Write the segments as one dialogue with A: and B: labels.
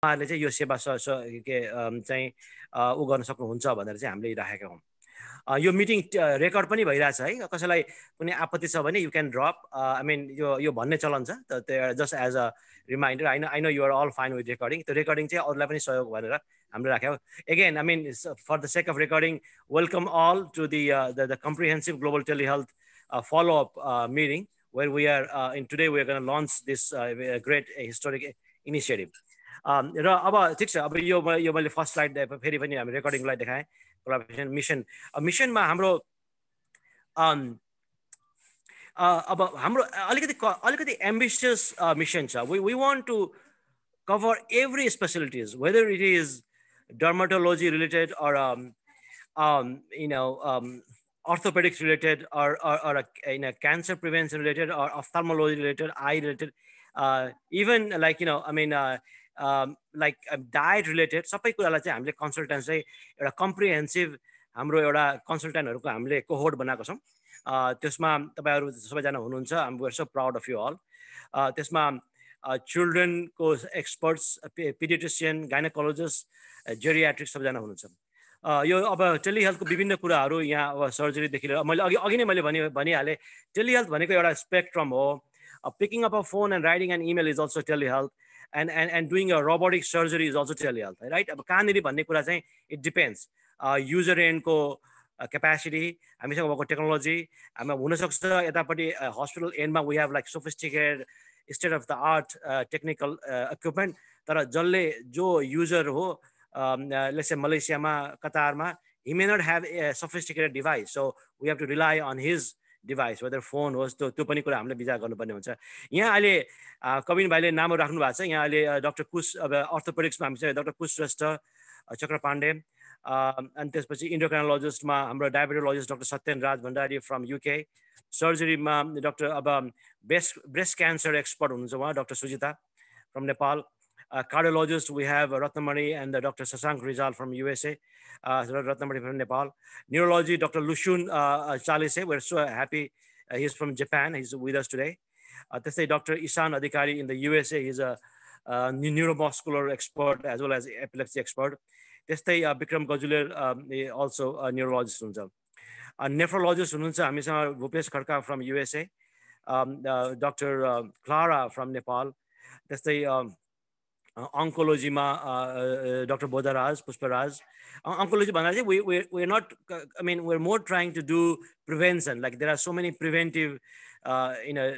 A: उहाँहरूले चाहिँ यो सेवा चाहिँ उ गर्न सक्नुहुन्छ भनेर चाहिँ हामीले राखेका हौँ। यो मिटिङ रेकर्ड पनि भइरहेछ है, कसैलाई कुनै आपत्ति छ भने you can drop. I mean यो भन्ने चलन छ, just as a reminder. I know you are all fine with recording. त्यो रेकर्डिङ चाहिँ अरूलाई पनि सहयोग भनेर हामीले राख्यौँ। Again I mean for the sake of recording, welcome all to the comprehensive global telehealth follow-up meeting where we are in today we are going to launch this great historic initiative. र अब ठिक छ, अब यो मैले first slide फेरि पनि हामी रेकर्डिङलाई देखाएँ। कोलाबोरेसन मिसनमा हाम्रो अब हाम्रो अलिकति एम्बिसियस मिसन छ। we want to cover every specialties, whether it is dermatology related or orthopedics related or cancer prevention related or ophthalmology related, eye related, even like like diet related सबै कुरालाई चाहिँ हामीले consultant चाहिँ एउटा comprehensive हाम्रो एउटा कन्सल्टेन्टहरूको हामीले कोहोर्ट बनाएको छौँ। त्यसमा तपाईँहरू सबैजना हुनुहुन्छ। I am so proud of you all. त्यसमा चिल्ड्रेनको एक्सपर्ट्स, पिडियाट्रिसियन, गाइनोकोलोजिस्ट, जेरियाट्रिक सबैजना हुनुहुन्छ। यो अब टेलिहेल्थको विभिन्न कुराहरू यहाँ अब सर्जरीदेखि लिएर मैले अघि नै मैले भनिहालेँ, टेलिहेल्थ भनेको एउटा स्पेक्ट्रम हो। Picking up a phone and writing an email is also telehealth, and doing a robotic surgery is also telehealth, right. अब कहाँनिर भन्ने कुरा चाहिँ इट डिपेन्ड्स युजर एन्डको क्यापेसिटी, हामीसँग भएको टेक्नोलोजी। हामीमा हुनसक्छ यतापट्टि हस्पिटल एन्डमा we have like sophisticated state of the art technical equipment, तर जो युजर हो let's say मलेसियामा, कतारमा, he may not have a sophisticated device, so we have to rely on his device, whether phone होस्, त्यो पनि कुरा हामीले विचार गर्नुपर्ने हुन्छ। यहाँ अहिले कविन भाइले नाम राख्नु भएको छ। यहाँ अहिले डाक्टर कुश, अब अर्थोपेडिक्समा हामीसँग डाक्टर कुश श्रेष्ठ, चक्र पाण्डे, अनि त्यसपछि इन्डोक्राइनोलोजिस्टमा हाम्रो diabetologist doctor Satyan Raj Bhandari from UK, सर्जरीमा डाक्टर अब ब्रेस्ट क्यान्सर एक्सपर्ट हुनुहुन्छ उहाँ doctor Sujita from Nepal, cardiologist we have Ratnamani and Dr. Sasank Rizal from USA, Ratnamani from Nepal. Neurology, Dr. Lushun Chalise, we're so happy he's from Japan, he's with us today. They say Dr. Isan Adhikari in the USA, he's a neuromuscular expert as well as epilepsy expert. They say Bikram Gajuler also a neurologist. A nephrologist हामीसँग Bhupesh Kharka from USA, Dr. Clara from Nepal. त्यस्तै oncology Dr. Bodharaj, Pushparaj. Oncology we're not, I mean, we're more trying to do prevention. Like there are so many preventive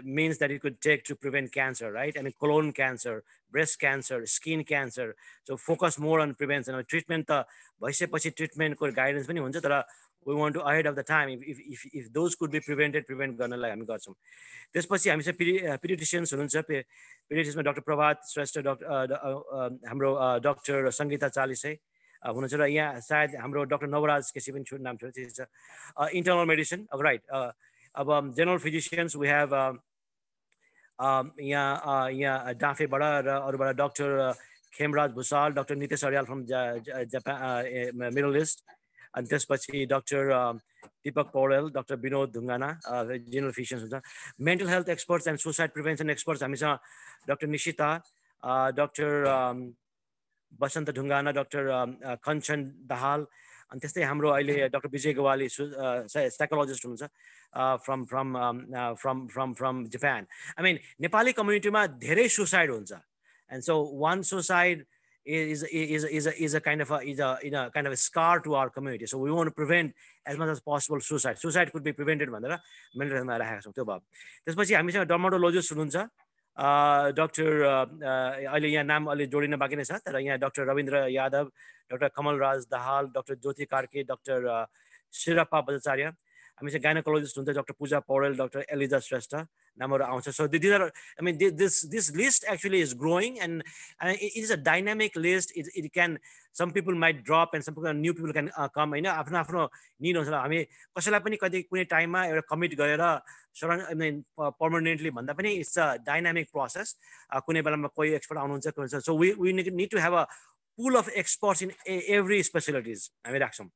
A: means that you could take to prevent cancer, right? I mean, colon cancer, breast cancer, skin cancer. So focus more on prevention. Treatment भइसकेपछि treatment को guidance पनि हुन्छ, तर we want to ahead of the time if those could be prevent गर्नलाई हामी गर्छौँ। त्यसपछि हामीसँग pediatricians हुनुहुन्छ। pediatriciansमा डाक्टर प्रभात श्रेष्ठ, हाम्रो डाक्टर सङ्गीता चालिसे हुनुहुन्छ, र यहाँ सायद हाम्रो डाक्टर नवराज केसी पनि नाम छ। इन्टर्नल मेडिसिन, अब राइट। अब जेनरल फिजिसियन्स वी हेभ यहाँ डाँफेबाट र अरूबाट doctor Khemraj Bhusal, doctor Nitesh Aryal from Japan Middle East, अनि त्यसपछि doctor Deepak Paudel, doctor Binod Dhungana general physicians हुन्छ। Mental health experts and suicide prevention experts हामीसँग doctor Nishita, doctor Basanta Dhungana, doctor Kanchan Dahal, अनि त्यस्तै हाम्रो अहिले डाक्टर विजय गवाली साइकोलोजिस्ट हुनुहुन्छ from Japan. I mean Nepali कम्युनिटीमा धेरै सुसाइड हुन्छ, and so one suicide is a kind of a scar to our community. So we want to prevent as much as possible suicide. Suicide could be prevented भनेर mental हेल्थमा राखेका छौँ। त्यो भयो। त्यसपछि हामीसँग डर्माटोलोजिस्ट हुनुहुन्छ डाक्टर, अहिले यहाँ नाम अलि जोडिन बाँकी नै छ, तर यहाँ डाक्टर रविन्द्र यादव, डाक्टर कमल राज दाहाल, डाक्टर ज्योति कार्के, डाक्टर शिरप्पा बजाचार्य। हामीसँग गाइनोकोलोजिस्ट हुन्छ डाक्टर पूजा पौडेल, डाक्टर एलिजा श्रेष्ठ, नामहरू आउँछ। So these are, I mean, this list actually is growing, and it is a dynamic list. It can, some people might drop and some people, new people can come. होइन, आफ्नो आफ्नो need हुन्छ। हामी कसैलाई पनि कुनै टाइममा एउटा कमिट गरेर I mean permanently भन्दा पनि इट्स अ डाइनामिक प्रोसेस। कुनै बेलामा कोही एक्सपर्ट आउनुहुन्छ। So we need to have a pool of experts in every specialties हामी राख्छौँ।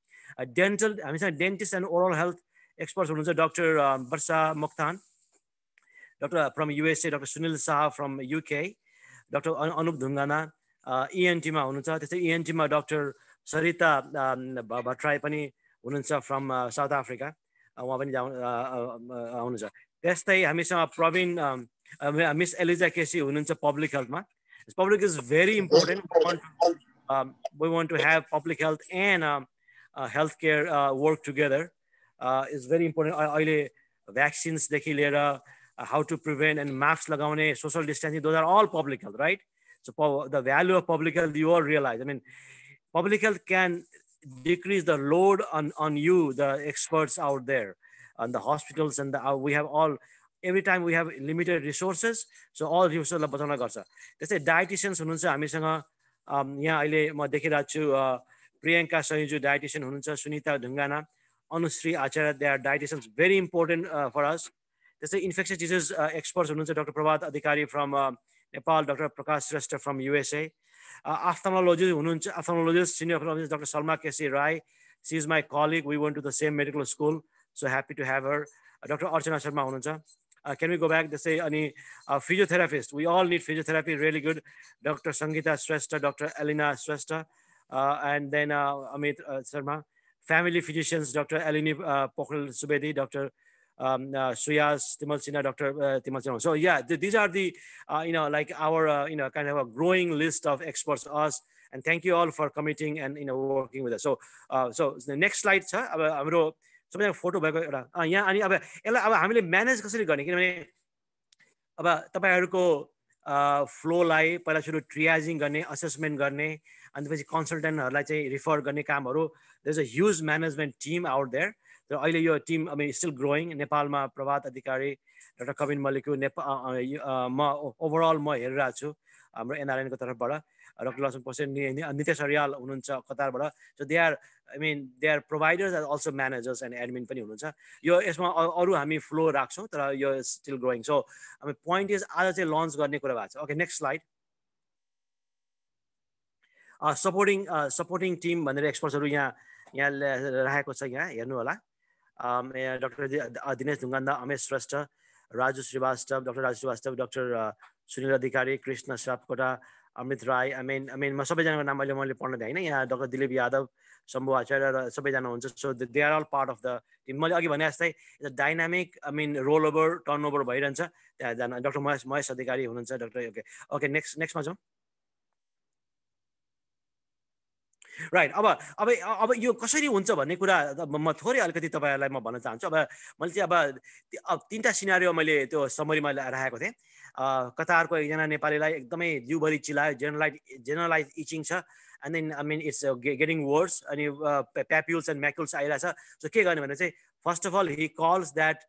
A: डेन्टल, हामीसँग dentist and oral health experts हुनुहुन्छ doctor Barsha Moktan, Dr. from USA, Dr. Sunil Saha from UK, Dr. Anup Dhungana, इएनटीमा हुनुहुन्छ, त्यस्तै इएनटीमा doctor Sarita Bhattarai पनि हुनुहुन्छ from south Africa, उहाँ पनि आउनुहुन्छ। त्यस्तै हामीसँग प्रवीण मिस एलिजा केसी हुनुहुन्छ पब्लिक हेल्थमा। Public is very important. We want to have public health and healthcare work together. Is very important. अहिले भ्याक्सिन्सदेखि लिएर how to prevent and masks लगाउने, social distancing, those are all public health, right? So the value of public health, you all realize. I mean, public health can decrease the load on you, the experts out there, on the hospitals, and we have all, every time we have limited resources, so all resources बचाउन गर्छ। त्यस्तै डाइटिसियन्स हुनुहुन्छ हामीसँग, यहाँ अहिले म देखिरहेको छु प्रियङ्का संयोजु डाइटिसियन हुनुहुन्छ, Sunita Dhungana, Anushree Acharya, they are dieticians, very important for us. त्यस्तै इन्फेक्सियस डिजिज एक्सपर्ट्स हुनुहुन्छ doctor Prabhat Adhikari from Nepal, doctor Prakash Shrestha from USA. Ophthalmologist हुनुहुन्छ, ophthalmologist, senior ophthalmologist Dr. Salma Kesi Rai. She is my colleague. We went to the same medical school. So happy to have her. Dr. Archana Sharma hununcha. Can we go back? They say any physiotherapist. We all need physiotherapy. Really good. Dr. Sangeeta Shrestha, Dr. Elena Shrestha, and then Amit Sharma. Family physicians, Dr. Eleni Pokhral Subedi, Dr. Suyas Timalsina, Dr. Timalsina. So yeah, these are the like our kind of a growing list of experts us, and thank you all for committing and working with us. So so the next slide, sir. हाम्रो सबैजना photo भएको एउटा यहाँ, अनि अब यसलाई अब हामीले म्यानेज कसरी गर्ने, किनभने अब तपाईहरुको फ्लोलाई पहिला सुरु ट्रियाजिङ गर्ने, असेसमेन्ट गर्ने, अनि त्यसपछि कन्सल्टेन्टहरुलाई चाहिँ रिफर गर्ने कामहरु, there is a huge management team out there. तर अहिले यो टिम स्टिल ग्रोइङ। नेपालमा प्रभात अधिकारी, डाक्टर कविन मल्लिकको म ओभरअल म हेरिरहेको छु हाम्रो एनआरएनको तर्फबाट, डक्टर लक्ष्मण पोसे, नितेश अरियाल हुनुहुन्छ कतारबाट। So they are they are providers and also managers and admin पनि हुनुहुन्छ। यो यसमा अरू हामी फ्लो राख्छौँ, तर यो still growing. So point is आज चाहिँ लन्च गर्ने कुरा भएको छ। Okay, next slide. Supporting team भनेर एक्सपर्ट्सहरू यहाँ राखेको छ, यहाँ हेर्नु होला। Doctor Dinesh Dhungana, Amesh Shrestha, Raju Shrivastava, doctor Raju Shrivastava, doctor Sunil Adhikari, Krishna Sapkota, Amit Rai. म सबैजनाको नाम मैले पढ्न भ्याइनँ। यहाँ डक्टर दिलीप यादव, शम्भु आचार्य र सबैजना हुन्छ। So they are all part of the team. मैले अघि भने जस्तै dynamic roll over turn over भइरहन्छ। त्यहाँ डक्टर महेश अधिकारी हुनुहुन्छ, डक्टर। ओके नेक्स्टमा जाउँ। राइट। अब यो कसरी हुन्छ भन्ने कुरा म थोरै अलिकति तपाईहरुलाई म भन्न चाहन्छु। अब मैले चाहिँ अब तीनटा सिनारियो मैले त्यो समरीमा राखेको थिएँ। कतारको एकजना नेपालीलाई एकदमै जिउभरि चिलायो, जेनरलाइज इचिङ छ, and then it's getting worse, अनि प्याप्युल्स एन्ड म्याक्युल्स आइरहेछ। सो के गर्ने भने चाहिँ first of all he calls that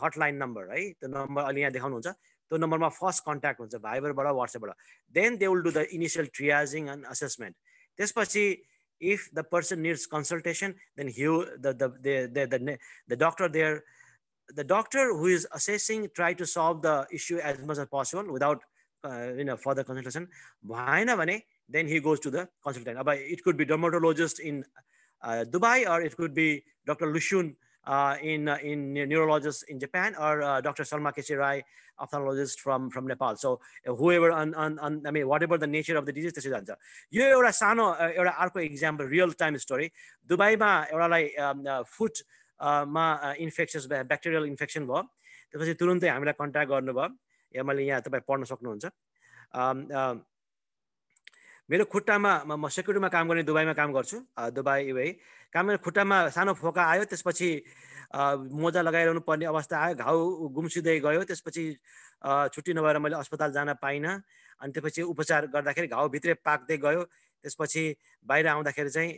A: hotline number, है, त्यो नम्बर अहिले यहाँ देखाउनुहुन्छ। त्यो नम्बरमा फर्स्ट कन्ट्याक्ट हुन्छ भाइबरबाट, वाट्सएपबाट। Then they will do the initial triaging and assessment. त्यसपछि if the person needs consultation, then the doctor there, the doctor who is assessing, try to solve the issue as much as possible without further consultation. Then he goes to the consultant. It could be dermatologist in Dubai, or it could be Dr. Lushun in neurologist in Japan, or Dr. Salma Kesi Rai, ophthalmologist from Nepal. So whoever whatever the nature of the disease, त्यसै जान्छ। यो एउटा सानो एउटा अर्को example, real time story. दुबईमा एउटालाई foot मा इन्फेक्सस bacterial infection भयो। त्यसपछि तुरुन्तै हामीलाई कन्ट्याक्ट गर्नुभयो। मैले यहाँ तपाईँ पढ्न सक्नुहुन्छ। मेरो खुट्टामा, म सेक्युरिटीमा काम गर्ने, दुबईमा काम गर्छु, दुबई है काम गर्ने। खुट्टामा सानो फोका आयो, त्यसपछि मोजा लगाइरहनु पर्ने अवस्था आयो, घाउ गुम्सिँदै गयो। त्यसपछि छुट्टी नभएर मैले अस्पताल जान पाइनँ। अनि त्यसपछि उपचार गर्दाखेरि घाउ भित्रै पाक्दै गयो। त्यसपछि बाहिर आउँदाखेरि चाहिँ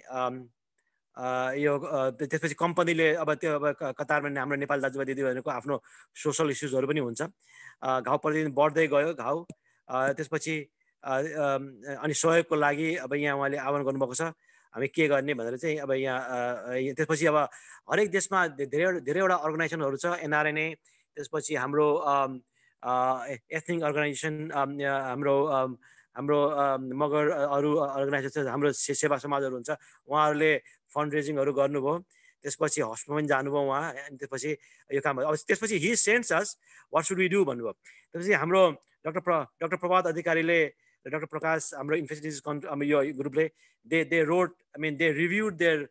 A: त्यसपछि कम्पनीले त्यो कतारमा हाम्रो नेपाल दाजुभाइ दिदीबहिनीको आफ्नो सोसल इस्युजहरू पनि हुन्छ। घाउ प्रतिदिन बढ्दै गयो घाउ। त्यसपछि अनि सहयोगको लागि यहाँ उहाँले आह्वान गर्नुभएको छ, हामी के गर्ने भनेर चाहिँ। यहाँ त्यसपछि हरेक देशमा धेरैवटा अर्गनाइजेसनहरू छ, एनआरएनए, त्यसपछि हाम्रो एथनिक अर्गनाइजेसन, हाम्रो मगर अरू अर्गनाइजेसन, हाम्रो सेवा समाजहरू हुन्छ, उहाँहरूले फन्ड रेजिङहरू गर्नुभयो। त्यसपछि हस्पिटलमा पनि जानुभयो उहाँ। अनि त्यसपछि यो काम भयो। त्यसपछि he sends us, what should we do भन्नुभयो। त्यसपछि हाम्रो डक्टर प्रभात अधिकारीले Dr. Prakash, हाम्रो infectious disease यो ग्रुपले they wrote, I mean they reviewed their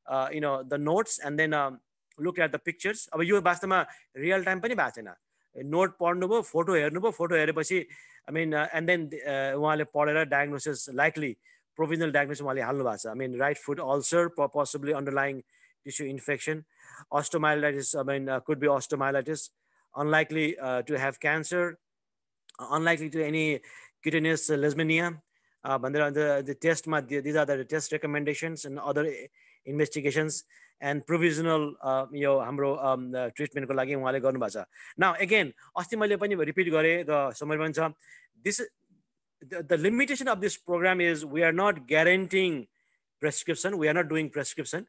A: the notes and then look at the pictures. अब यो वास्तवमा रियल टाइम पनि भएको छैन. नोट पढ्नुभयो, फोटो हेर्नुभयो, फोटो हेरेपछि I mean and then उहाँले पढेर डायग्नोसिस लाइकली provisional diagnosis उहाँले हाल्नु भएको छ. I mean right foot ulcer, possibly underlying tissue infection, osteomyelitis, I mean could be osteomyelitis, unlikely to have cancer, unlikely to any cutaneous leishmania. The test, these are the test recommendations and other investigations and provisional हाम्रो treatment को लागि उहाँले गर्नु भएको छ. Now again अस्ति मैले पनि repeat गरेँ र समय पनि छ. This the limitation of this program is we are not guaranteeing prescription. We are not doing prescription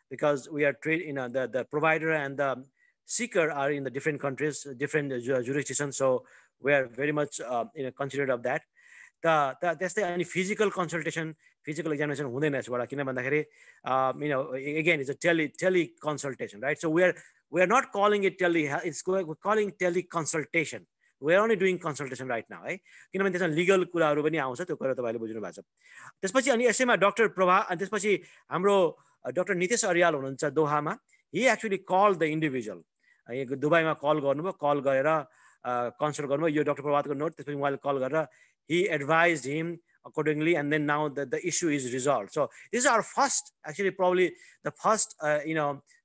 A: because we are the provider and the seeker are in the different countries, different jurisdictions. So we are very much considerate of that. त्यस्तै अनि physical consultation, physical examination हुँदैन यसबाट, किन भन्दाखेरि again it's a tele consultation, right? So we are not calling it it's calling tele consultation. We are only doing consultation right now, है, किनभने त्यसमा legal कुराहरू पनि आउँछ, त्यो कुरा तपाईँले बुझ्नु भएको छ. त्यसपछि अनि यसैमा डाक्टर प्रभा अनि त्यसपछि हाम्रो डाक्टर नितेश अरियाल हुनुहुन्छ दोहामा. He actually called the individual. दुबईमा कल गर्नुभयो, कल गरेर कन्सल्ट गर्नुभयो, यो डाक्टर प्रभातको नोट, त्यसपछि उहाँले कल गरेर he advised him accordingly, and then now the issue is resolved. So this is our first, actually probably the first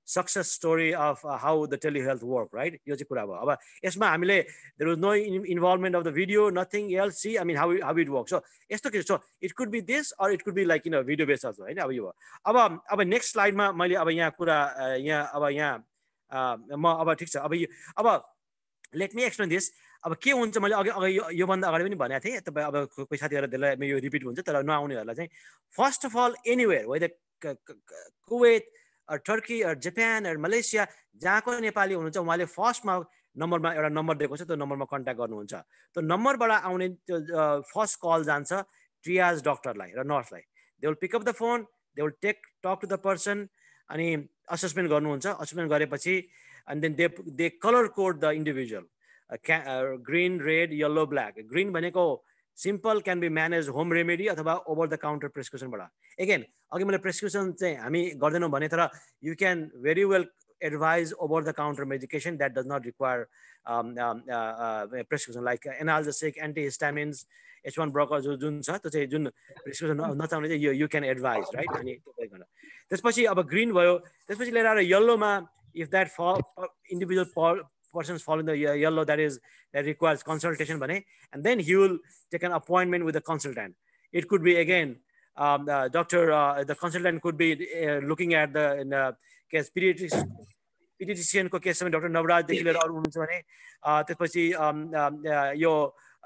A: success story of how the telehealth work, right? यो चाहिँ कुरा भयो. अब यसमा हामीले there was no involvement of the video, nothing else. See, I mean how it works. So यस्तो के, so it could be this or it could be like video based also, हैन. अब यो भयो. अब next slide मा मैले अब यहाँ कुरा यहाँ म अब ठीक छ. अब let me explain this. अब के हुन्छ, मैले अघि योभन्दा अगाडि पनि भनेको थिएँ. तपाईँ अब कोही साथीहरू त्यसलाई यो रिपिट हुन्छ, तर नआउनेहरूलाई चाहिँ first of all anywhere whether Kuwait Turkey Japan Malaysia जहाँको नेपाली हुनुहुन्छ उहाँले फर्स्टमा नम्बरमा एउटा नम्बर दिएको छ, त्यो नम्बरमा कन्ट्याक्ट गर्नुहुन्छ. त्यो नम्बरबाट आउने फर्स्ट कल जान्छ ट्रियाज डक्टरलाई र नर्सलाई. They will pick up the phone, they will talk to the person अनि असेसमेन्ट गर्नुहुन्छ. असेसमेन्ट गरेपछि and then they color code the individual, green, red, yellow, black. Green भनेको simple, can be managed home remedy अथवा over the counter prescription बाट. Again अघि मैले prescription चाहिँ हामी गर्दैनौँ भने, तर you can very well advise over the counter medication that does not require prescription, like analgesic, antihistamines, H1 blocker जुन छ त्यो चाहिँ जुन prescription नचाउने चाहिँ you can advise, right? अनि त्यसपछि अब green भयो, त्यसपछि लिएर आएर yellow मा if that individual persons fall in the yellow, that requires consultation, and then he will take an appointment with the consultant. It could be again the consultant could be looking at the case pediatrician को case में doctor Navraj देखि लिएर अरु हुनुहुन्छ भने त्यसपछि यो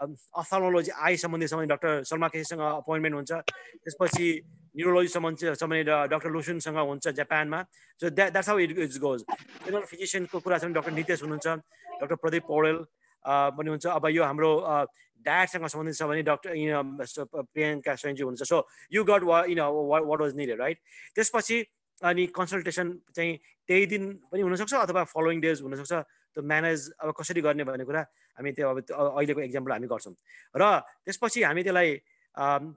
A: अफ्थाल्मोलोजी I सम्बन्धी डॉक्टर सलमा केसीसँग अपॉइंटमेंट हुन्छ. त्यसपछि न्यूरोलॉजी सम्बन्धी डॉक्टर लुसुनसँग हुन्छ जापानमा. So that's how it goes. General physician को कुरा छ डॉक्टर नितेश हुनुहुन्छ, डॉक्टर प्रदीप पौडेल पनि हुन्छ. अब यो हाम्रो डायटसँग सम्बन्धित छ भने डॉक्टर प्रियंका स्वयंजी हुनुहुन्छ. So you got what was needed, right? त्यसपछि अनि कन्सल्टेसन चाहिँ त्यही दिन पनि हुन सक्छ अथवा फलोइङ डेज हुन सक्छ. त्यो म्यानेज अब कसरी गर्ने भन्ने कुरा हामी त्यो अब अहिलेको एक्जाम्पल हामी गर्छौं. र त्यसपछि हामी त्यसलाई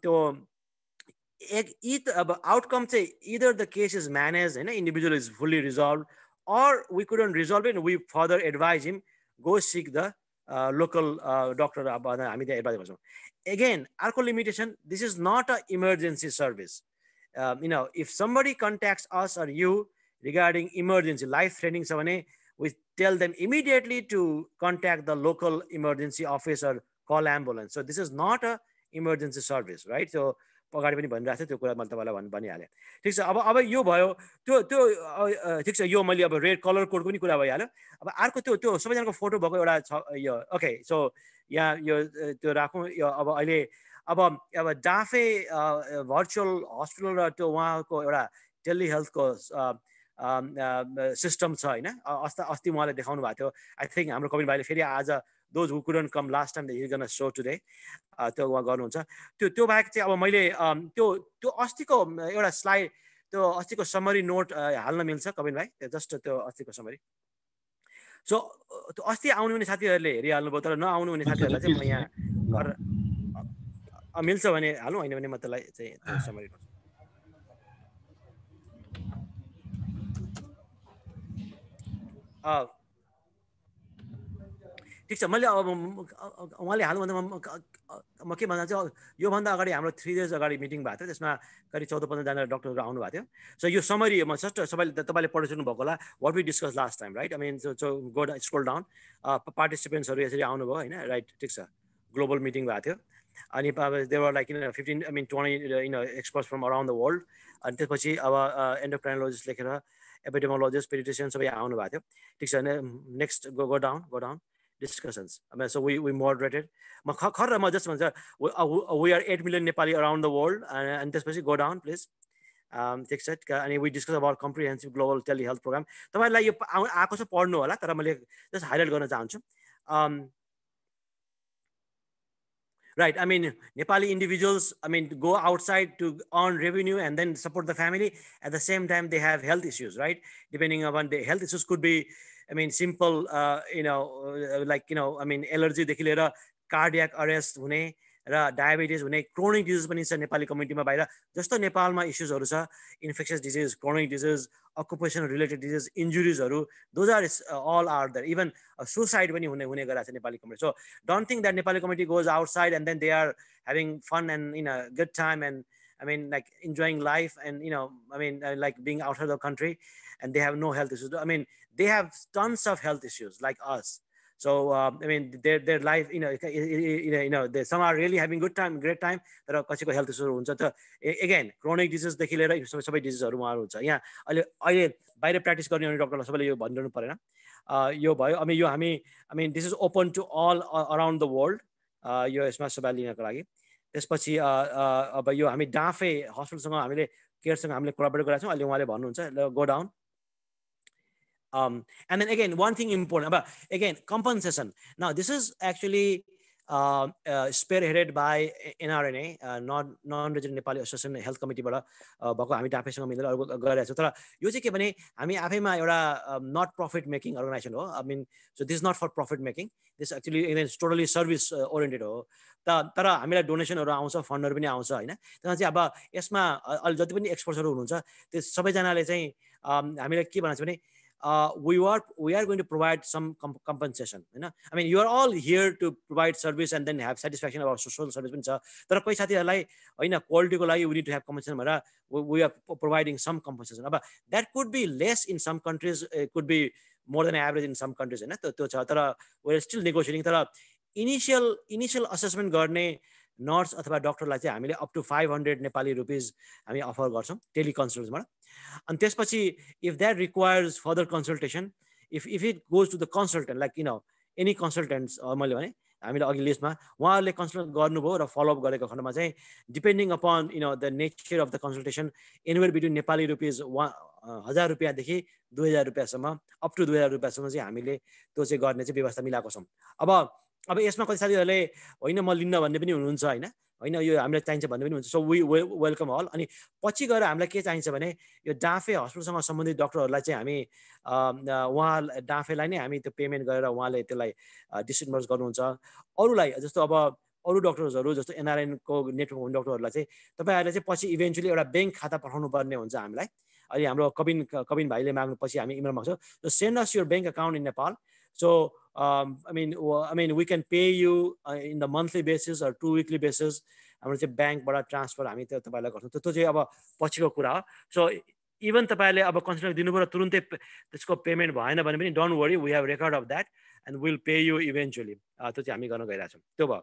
A: त्यो अब आउटकम चाहिँ either the case is managed, हैन, individual is fully resolved, or we couldn't resolve it and we further advise him go seek the local doctor. अब हामी त्यहाँ एडभाइस गर्छौं. Again, अर्को limitation, this is not an emergency service. If somebody contacts us or you regarding emergency, life-threatening, we tell them immediately to contact the local emergency office or call ambulance. So this is not a emergency service, right? So अगाडि पनि भनिरहेको थियो त्यो कुरा मैले तपाईलाई भनिहालेँ. ठिक छ. अब यो भयो त्यो ठिक छ. यो मैले अब रेड कलर कोडको पनि कुरा भइहाल्यो. अब अर्को त्यो सबैजनाको फोटो भएको एउटा छ यो. ओके, सो यहाँ यो त्यो राखौँ. यो अब अहिले अब डाफे भर्चुअल हस्पिटल र त्यो उहाँको एउटा टेलिहेल्थको सिस्टम छ, हैन. अस्ति उहाँले देखाउनु भएको थियो. आई थिंक हाम्रो कपिल भाइले फेरि आज those who couldn't come last time, he's gonna show today. त्यो उहाँ गर्नुहुन्छ. त्यो बाहेक चाहिँ अब मैले त्यो अस्तिको एउटा स्लाइड, त्यो अस्तिको समरी नोट हाल्न मिल्छ कपिल भाइ? जस्ट त्यो अस्तिको समरी. सो त्यो अस्ति आउनु हुने साथीहरूले हेरिहाल्नु भयो, तर नआउनु हुने साथीहरूलाई चाहिँ म यहाँ मिल्छ भने हालौँ, होइन भने म त्यसलाई चाहिँ त्यो समरी गर्छु। ठिक छ, मैले अब उहाँले हाल्नुभन्दा म के भन्न चाहन्छु, योभन्दा अगाडि हाम्रो 3 days अगाडि मिटिङ भएको थियो, त्यसमा करिब 14-15जना डक्टरहरू आउनुभएको थियो। सो यो समरी म जस्ट तपाईँले पढिसक्नु भएको होला, what we discuss last time, right? I mean so go scroll down, पार्टिसिपेन्ट्सहरू यसरी आउनुभयो होइन, राइट? ठिक छ, ग्लोबल मिटिङ भएको थियो। अनि there were like 15 I mean 20 experts from around the world. अनि त्यसपछि अब एन्डोक्राइनोलोजिस्ट लेखेर एपिडेमोलोजिस्ट पेडिट्रिसियन सबै आउनुभएको थियो। ठिक छ, next go down discussions. I mean, so we moderated. म just भन्छ we are 8 million Nepali around the world, and त्यसपछि go down please. ठिक छ, अनि we discuss about comprehensive global telehealth program. तपाईँलाई यो आएको छ, पढ्नु होला, तर मैले जस्ट हाइलाइट गर्न चाहन्छु। Right, I mean, Nepali individuals, I mean, go outside to earn revenue and then support the family. At the same time, they have health issues, right? Depending upon the health issues could be, I mean, simple, like, I mean, allergy, cardiac arrest, र diabetes हुने, chronic disease पनि छ नेपाली कम्युनिटीमा बाहिर। जस्तो नेपालमा इस्युजहरू छ, infectious disease, chronic disease, occupation related disease, इन्जुरिजहरू, those are all are there. Even suicide पनि हुने गरिरहेको छ Nepali community. So don't think that Nepali community goes outside and then they are having fun and good time, and I mean, like enjoying life, and I mean, like being outside the country, and they have no health issues. I mean, they have tons of health issues like us. So I mean, their life, some are really having great time. तर कसैको health इस्युहरू हुन्छ। त eigen chronic डिजिजदेखि लिएर सबै डिजिजहरू उहाँहरू हुन्छ। यहाँ अहिले बाहिर प्र्याक्टिस गर्ने डक्टरलाई सबैले यो भनिरहनु परेन। यो भयो। अब यो हामी, I mean, this is open to all around the world, यो यसमा सभा लिनको लागि। त्यसपछि अब यो हामी डाँफे हस्पिटलसँग हामीले केयरसँग हामीले कोलाबोरेट गरेका छौँ। अहिले उहाँले भन्नुहुन्छ, go down. And then again, one thing important about, again, compensation. Now, this is actually spearheaded by NRNA, non-resident Nepali Association Health Committee बाट भएको हामी डाँफेसँग मिलेर गरिरहेको छौँ। तर यो चाहिँ के भने हामी आफैमा एउटा नट प्रफिट मेकिङ अर्गनाइजेसन हो। I mean, so this not for profit making, this actually totally service oriented हो। तर हामीलाई डोनेसनहरू आउँछ, फन्डहरू पनि आउँछ होइन। त्यसमा चाहिँ अब यसमा अहिले जति पनि एक्सपर्ट्सहरू हुनुहुन्छ त्यो सबैजनाले चाहिँ हामीलाई के भन्छ भने we are going to provide some compensation. I mean, you are all here to provide service and then have satisfaction about social service. तर कोही साथीहरूलाई होइन क्वालिटीको लागि we need to have compensation भनेर we are providing some compensation. अब that could be less in some countries, it could be more than average in some countries होइन, त्यो छ। तर we are still negotiating। तर इनिसियल असेसमेन्ट गर्ने nurse अथवा डक्टरलाई चाहिँ हामीले अप टु 500 नेपाली रुपिज हामी अफर गर्छौँ टेलिकन्सल्टेन्सबाट। अनि त्यसपछि if that requires further consultation, if it goes to the consultant, like any consultants, मैले भने हामीले अघि लिस्टमा उहाँहरूले कन्सल्ट गर्नुभयो र फलोअप गरेको खण्डमा चाहिँ depending upon the nature of the consultation, anywhere between Nepali rupees 1000 रुपियाँदेखि 2000 रुपियाँसम्म, अप टु 2000 रुपियाँसम्म चाहिँ हामीले त्यो चाहिँ गर्ने चाहिँ व्यवस्था मिलाएको छौँ। अब यसमा कति साथीहरूले होइन म लिन्न भन्ने पनि हुनुहुन्छ होइन यो हामीलाई चाहिन्छ भन्ने पनि हुन्छ। So we welcome all. अनि पछि गएर हामीलाई के चाहिन्छ भने यो डाँफे हस्पिटलसँग सम्बन्धित डक्टरहरूलाई चाहिँ हामी उहाँ डाँफेलाई नै हामी त्यो पेमेन्ट गरेर उहाँले त्यसलाई डिस्ट्रिब्युट गर्नुहुन्छ। अरूलाई जस्तो अब अरू डक्टर्सहरू जस्तो एनआरएनको नेटवर्क हुने डक्टरहरूलाई चाहिँ तपाईँहरूले चाहिँ पछि इभेन्चुली एउटा ब्याङ्क खाता पठाउनु पर्ने हुन्छ हामीलाई। अहिले हाम्रो कबिन भाइले माग्नुपछि हामी इमेल माग्छौँ, send us your bank account in Nepal. So I mean we can pay you in the monthly basis or 2 weekly basis. हाम्रो चाहिँ ब्याङ्कबाट ट्रान्सफर हामी त्यो तपाईँलाई गर्छौँ। त्यो चाहिँ अब पछिको कुरा हो। सो इभन तपाईँले अब कन्सिडर दिनुभयो तुरुन्तै त्यसको पेमेन्ट भएन भने पनि don't worry, we have record of that and will pay you eventually. त्यो चाहिँ हामी गर्न गइरहेको छौँ। त्यो भयो।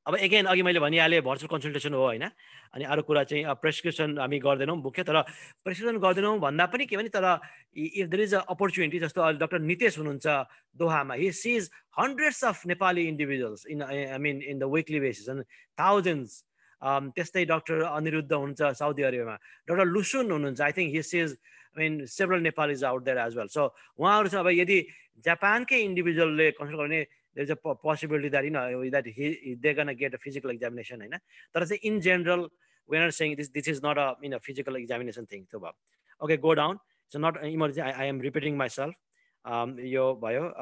A: अब एगेन अघि मैले भनिहालेँ भर्चुअल कन्सल्टेसन हो होइन। अनि अरू कुरा चाहिँ प्रेसक्रिप्सन हामी गर्दैनौँ मुख्य, तर प्रेसक्रिप्सन गर्दैनौँ भन्दा पनि के भने तर if there is a opportunity, जस्तो डक्टर नितेश हुनुहुन्छ दोहामा, he sees hundreds of Nepali individuals in the weekly basis and thousands. त्यस्तै डक्टर अनिरुद्ध हुनुहुन्छ साउदी अरेबियामा, डक्टर लुसुन हुनुहुन्छ, I think he sees several Nepalese out there as well. So उहाँहरू चाहिँ अब यदि जापानकै इन्डिभिजुअलले कन्सल्ट गर्ने, there is a possibility that that they're gonna get a physical examination होइन। तर चाहिँ in general we are not saying this is not a physical examination thing। So okay, go down। So not emergency, I am repeating myself। यो भयो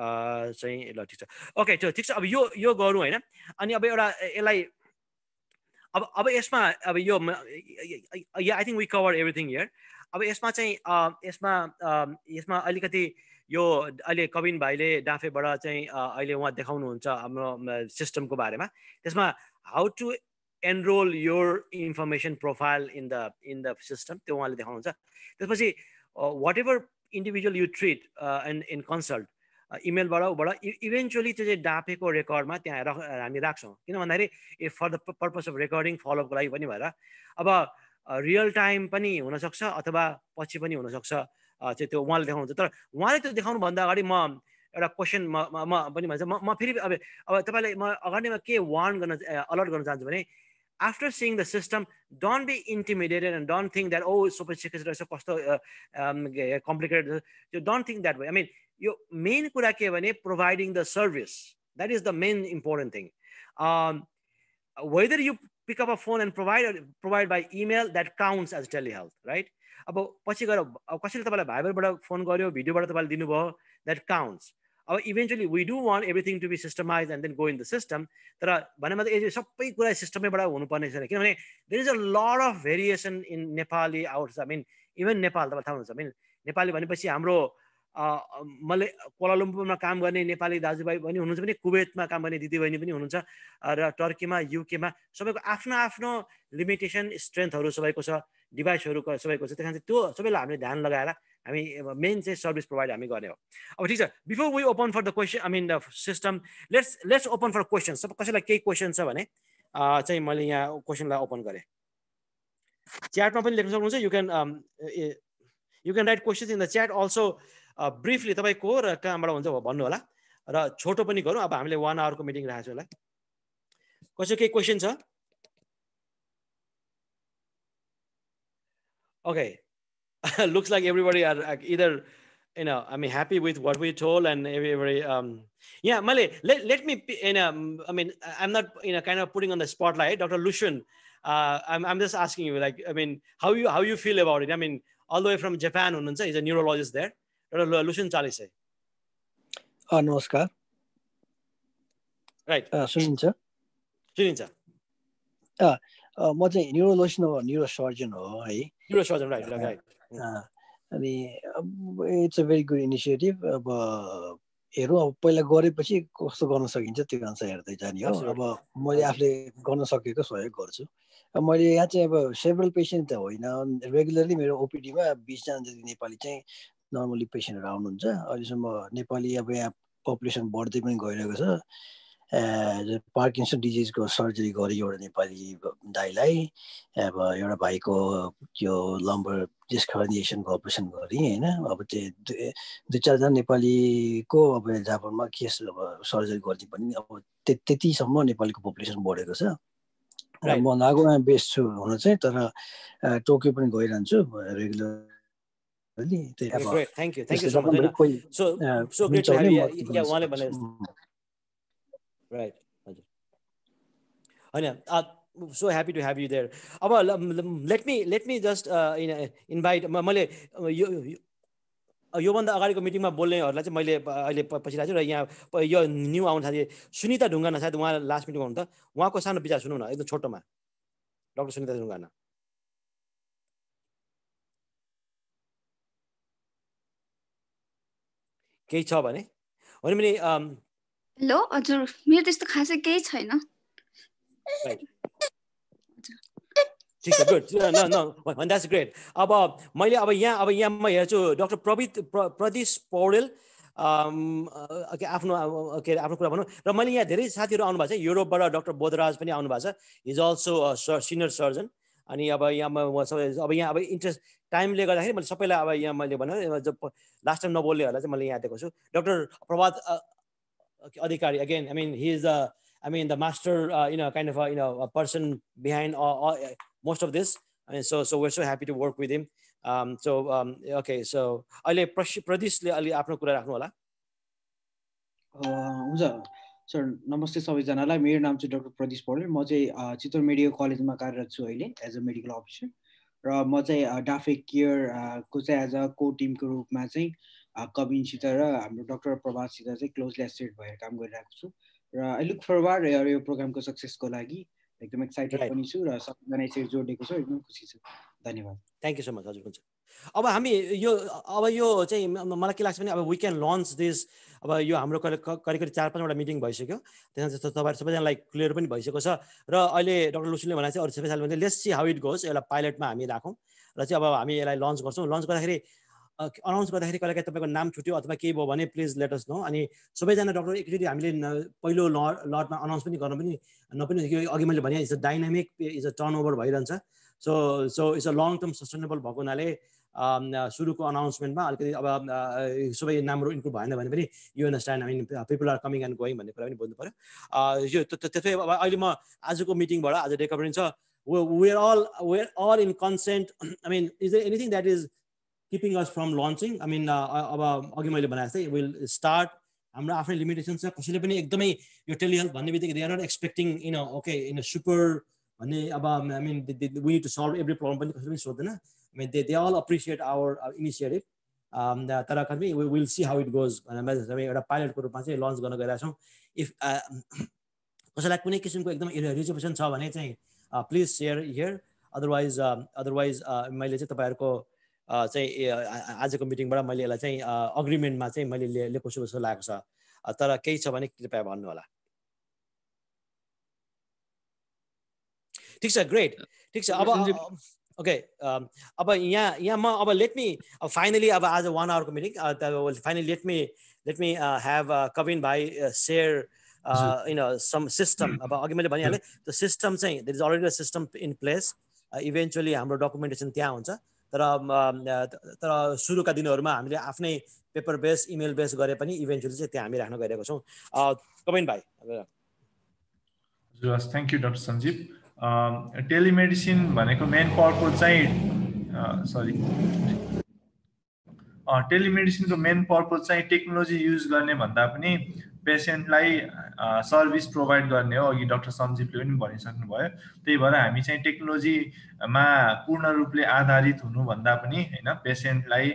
A: चाहिँ ल ठिक छ। Okay ठिक छ। अब यो गरौँ होइन। अनि अब एउटा यसलाई अब यसमा अब यो I think we cover everything here. अब यसमा चाहिँ यसमा अलिकति यो अहिले कविन भाइले डाँफेबाट चाहिँ अहिले उहाँ देखाउनुहुन्छ हाम्रो सिस्टमको बारेमा। त्यसमा how to enroll your information profile in the system त्यो उहाँले देखाउनुहुन्छ। त्यसपछि whatever individual you treat in consult इमेलबाट इभेन्चुअली त्यो चाहिँ डाँफेको रेकर्डमा त्यहाँ हामी राख्छौँ। किन भन्दाखेरि for the purpose of recording फलोअपको लागि पनि भएर अब रियल टाइम पनि हुनसक्छ अथवा पछि पनि हुनसक्छ चाहिँ त्यो उहाँले देखाउनुहुन्छ। तर उहाँले त्यो देखाउनुभन्दा अगाडि म एउटा क्वेसन म पनि भन्छ म फेरि अब तपाईँलाई म अगाडि के वार्न गर्न अलर्ट गर्न चाहन्छु भने after seeing the system, don't be intimidated and don't think that, oh, sophisticated or complicated. You don't think that way. I mean, your main kura ke bhane providing the service. That is the main important thing. Whether you pick up a phone and provide by email, that counts as telehealth, right? अब पछि गएर कसैले तपाईँलाई भाइबरबाट phone गर्यो, भिडियोबाट तपाईँले दिनुभयो, that counts. Eventually we do want everything to be systemized and then go in the system. तर भनेमा त सबै कुरा सिस्टमैबाट हुनुपर्ने छैन किनभने there is a lot of variation in Nepali outside. I mean, even Nepal तपाईलाई थाहा हुन्छ। I mean, नेपाली भनेपछि हाम्रो मैले कोलालम्पुरमा काम गर्ने नेपाली दाजुभाइ पनि हुनुहुन्छ भने कुवेतमा काम गर्ने दिदीबहिनी पनि हुनुहुन्छ र टर्कीमा युकेमा सबैको आफ्नो आफ्नो लिमिटेसन स्ट्रेन्थहरू सबैको छ, डिभाइसहरू सबैको छ। त्यही कारण त्यो सबैलाई हामीले ध्यान लगाएर हामी मेन चाहिँ सर्भिस प्रोभाइड हामी गर्ने हो। अब ठिक छ, before we open for the question I mean the system let's open for question. सब कसैलाई केही क्वेसन छ भने चाहिँ मैले यहाँ क्वेसनलाई ओपन गरेँ। च्याटमा पनि लेख्न सक्नुहुन्छ। You can write questions in the chat also. Briefly तपाईँ को र कहाँबाट हुन्छ भन्नु होला र छोटो पनि गरौँ। अब हामीले 1 आवरको मिटिङ राखेको छु होला। कसैको केही क्वेसन छ? Okay. Looks like everybody are either, I mean, happy with what we told and everybody, yeah, Male, let me, I mean, I'm not, kind of putting on the spotlight. Dr. Lushan, I'm just asking you, like, I mean, how you feel about it? I mean, all the way from Japan, he's a neurologist there. Dr. Lushan Chalise.
B: Namaskar.
A: Right.
B: Sunincha. म चाहिँ neurologist हो, neurosurgeon हो है।
A: Neurosurgeon, right.
B: अनि it's a very good initiative. अब हेरौँ, अब पहिला गरेपछि कस्तो गर्न सकिन्छ त्यो अनुसार हेर्दै जाने हो। अब मैले आफूले गर्न सकेको सहयोग गर्छु। मैले यहाँ चाहिँ अब सेभरल पेसेन्ट त होइन, रेगुलरली मेरो ओपिडीमा 20 जना जति नेपाली चाहिँ नर्मली पेसेन्टहरू आउनुहुन्छ। अहिलेसम्म नेपाली अब यहाँ पपुलेसन बढ्दै पनि गइरहेको छ। पार्किन्सन डिजिजको सर्जरी गरे एउटा नेपाली दाइलाई। अब एउटा भाइको त्यो लम्बर डिस्क हर्निएसनको अपरेसन गरेँ होइन। अब त्यो 2-4 जना नेपालीको अब जापानमा केस अब सर्जरी गर्ने पनि अब त्यतिसम्म नेपालीको पपुलेसन बढेको छ। म नागोमा बेस्ड छु हुन चाहिँ, तर टोकियो पनि गइरहन्छु regularly.
A: Thank you so much. So great to have you. Yeah, उहाँले भने right. So happy to have you there. Let me just invite मैले योभन्दा अगाडिको मिटिङमा बोल्नेहरूलाई चाहिँ मैले अहिले पछि राखेको छु र यहाँ यो न्यू आउनु साथी सुनिता ढुङ्गाना, सायद उहाँ लास्ट मिटिङमा हुनु त, उहाँको सानो विचार सुनौँ न एकदम छोटोमा। डाक्टर सुनिता ढुङ्गाना केही छ भने
C: हेलो हजुर, मेरो त्यस्तो खासै केही छैन।
A: ठीक छ, गुड। No, that's great. अब मैले यहाँ म हेर्छु डाक्टर प्रदीप पौडेल आफ्नो कुरा भनौँ। र मैले यहाँ धेरै साथीहरू आउनु भएको छ युरोपबाट। डाक्टर बोधराज पनि आउनु भएको छ, इज अल्सो सिनियर सर्जन। अनि अब यहाँ अब यहाँ इन्ट्रेस्ट टाइमले गर्दाखेरि मैले सबैलाई अब यहाँ मैले भने लास्ट टाइम नबोल्नेहरूलाई चाहिँ मैले यहाँ दिएको छु। Doctor Prabhat Adhikari, again I mean he is the master kind of a person behind most of this. I mean, so we're so happy to work with him. Okay, so अहिले प्रदीपले अलि आफ्नो कुरा राख्नु होला।
D: हुन्छ सर, नमस्ते सबैजनालाई। मेरो नाम चाहिँ डाक्टर प्रदीप पौडेल। म चाहिँ चितवन मेडिकल कलेजमा कार्यरत छु अहिले एज अ मेडिकल अफिसर। र म चाहिँ डाफे केयर को चाहिँ एज अ को टिमको रूपमा चाहिँ कविनसित र हाम्रो डाक्टर प्रभातसित चाहिँ क्लोजली एसोसिएट भएर काम गरिरहेको छु। र आई लुक फरवर्ड यो प्रोग्रामको सक्सेसको लागि। एकदम एक्साइटेड पनि छु र सबैजना यसरी जोडेको छु एकदम खुसी छु धन्यवाद
A: थ्याङ्क यू सो मच हजुर हुन्छ अब हामी यो चाहिँ मलाई के लाग्छ भने अब वी क्यान लन्च दिस अब यो हाम्रो करिब 4-5वटा मिटिङ भइसक्यो त्यसमा चाहिँ तपाईँहरू सबैजनालाई क्लियर पनि भइसकेको छ र अहिले डाक्टर लुसुले भने चाहिँ अरू सबै साल भने let's see how it goes एउटा पाइलटमा हामी राखौँ र चाहिँ अब हामी यसलाई लन्च गर्छौँ लन्च गर्दाखेरि अनाउन्स गर्दाखेरि कहिले तपाईँको नाम छुट्यो अथवा केही भयो भने प्लिज लेट अस नो अनि सबैजना डक्टर एकचोटि हामीले पहिलो लटमा अनाउन्स पनि गर्न पनि नपनि अघि मैले भने is a dynamic is a turnover भइरहन्छ so it's a long term sustainable भएको हुनाले सुरुको अनाउन्समेन्टमा अलिकति अब सबै नामहरू इन्क्लुड भएन भने पनि you understand I mean people are coming and going भन्ने कुरा पनि बुझ्नु पऱ्यो यो त्यसै अब अहिले म आजको मिटिङबाट आज रेकर्डिङ छ we're all in consent I mean is there anything that is keeping us from launching I mean अब अघि मैले भने जस्तै विल स्टार्ट हाम्रो आफ्नै लिमिटेसन छ कसैले पनि एकदमै यो टेलिहेल्थ भन्ने बित्तिकै they are not expecting in okay in a super भन्ने अब I mean we need to solve every problem पनि कसैले पनि सोध्दैन I mean they all appreciate our initiative तर कति we will see how it goes भनेर हामी एउटा पाइलटको रूपमा चाहिँ लन्च गर्न गइरहेका छौँ इफ कसैलाई कुनै किसिमको एकदम रिजर्भेसन छ भने चाहिँ प्लिज सेयर हियर अदरवाइज मैले चाहिँ तपाईँहरूको चाहिँ आजको मिटिङबाट मैले यसलाई चाहिँ अग्रिमेन्टमा चाहिँ मैले लिएको छु जस्तो लागेको छ तर केही छ भने कृपया भन्नु होला ठिक छ ग्रेट ठिक छ अब ओके अब यहाँ म अब लेट मी फाइनली अब आज 1 आवरको meeting finally let me have Kabin भाइ सेयर सम सिस्टम अब अघि मैले भनिहालेँ त्यो सिस्टम चाहिँ there is already a system in place eventually हाम्रो डकुमेन्टेसन त्यहाँ हुन्छ तर सुरुका दिनहरूमा हामीले आफ्नै पेपर बेस इमेल बेस गरे पनि इभेन्चुअली चाहिँ त्यहाँ हामी राख्न गइरहेको छौँ कविन भाइ
E: हजुर thank you doctor Sanjeev telemedicine भनेको मेन पर्पज चाहिँ टेलिमेडिसिनको मेन पर्पज चाहिँ टेक्नोलोजी युज गर्ने भन्दा पनि पेसेन्टलाई सर्भिस प्रोभाइड गर्ने हो अघि डाक्टर सञ्जीवले पनि भनिसक्नुभयो त्यही भएर हामी चाहिँ टेक्नोलोजीमा पूर्ण रूपले आधारित हुनुभन्दा पनि होइन पेसेन्टलाई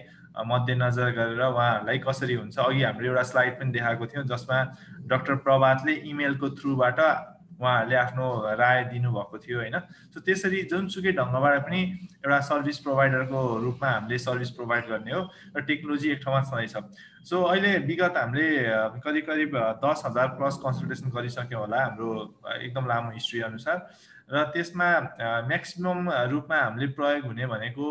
E: मध्यनजर गरेर उहाँहरूलाई कसरी हुन्छ अघि हामीले एउटा स्लाइड पनि देखाएको थियौँ जसमा डाक्टर प्रभातले इमेलको थ्रुबाट उहाँहरूले आफ्नो राय दिनुभएको थियो होइन सो त्यसरी जुनसुकै ढङ्गबाट पनि एउटा सर्भिस प्रोभाइडरको रूपमा हामीले सर्भिस प्रोभाइड गर्ने हो र टेक्नोलोजी एक ठाउँमा छँदैछ सो अहिले विगत हामीले करिब 10,000 प्लस कन्सल्टेसन गरिसक्यौँ होला हाम्रो एकदम लामो हिस्ट्री अनुसार र त्यसमा म्याक्सिमम रूपमा हामीले प्रयोग हुने भनेको